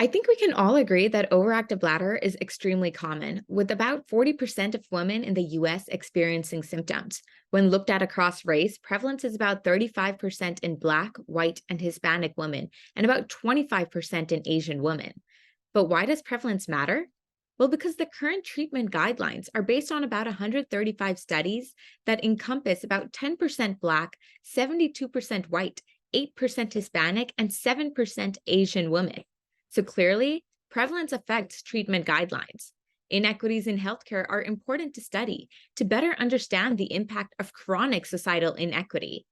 I think we can all agree that overactive bladder is extremely common, with about 40% of women in the US experiencing symptoms. When looked at across race, prevalence is about 35% in Black, white, and Hispanic women, and about 25% in Asian women. But why does prevalence matter? Well, because the current treatment guidelines are based on about 135 studies that encompass about 10% Black, 72% white, 8% Hispanic, and 7% Asian women. So clearly, prevalence affects treatment guidelines. Inequities in healthcare are important to study to better understand the impact of chronic societal inequity.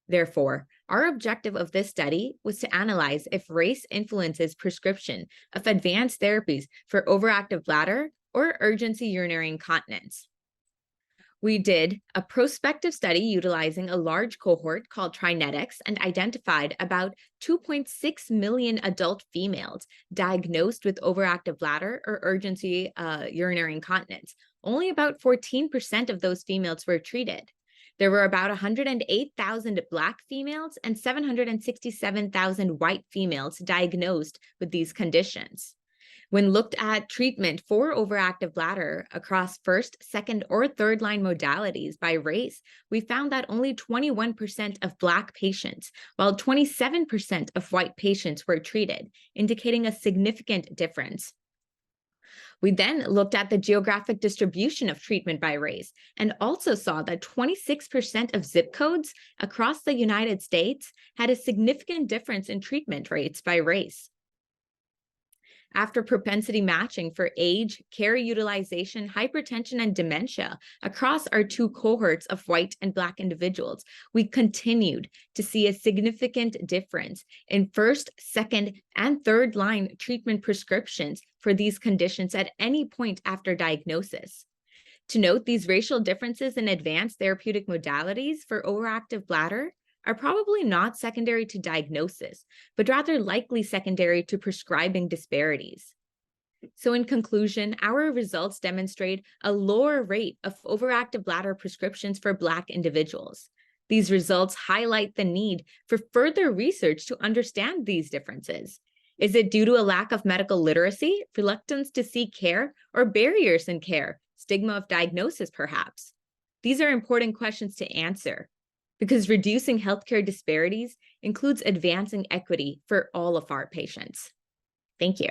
Therefore, our objective of this study was to analyze if race influences prescription of advanced therapies for overactive bladder or urgency urinary incontinence. We did a prospective study utilizing a large cohort called TriNetX and identified about 2.6 million adult females diagnosed with overactive bladder or urgency urinary incontinence. Only about 14% of those females were treated. There were about 108,000 Black females and 767,000 white females diagnosed with these conditions. When looked at treatment for overactive bladder across first, second, or third line modalities by race, we found that only 21% of Black patients, while 27% of white patients were treated, indicating a significant difference. We then looked at the geographic distribution of treatment by race and also saw that 26% of zip codes across the United States had a significant difference in treatment rates by race. After propensity matching for age, care utilization, hypertension, and dementia across our two cohorts of white and Black individuals, we continued to see a significant difference in first, second, and third line treatment prescriptions for these conditions at any point after diagnosis. To note, these racial differences in advanced therapeutic modalities for overactive bladder are probably not secondary to diagnosis, but rather likely secondary to prescribing disparities. So in conclusion, our results demonstrate a lower rate of overactive bladder prescriptions for Black individuals. These results highlight the need for further research to understand these differences. Is it due to a lack of medical literacy, reluctance to seek care, or barriers in care, stigma of diagnosis perhaps? These are important questions to answer, because reducing healthcare disparities includes advancing equity for all of our patients. Thank you.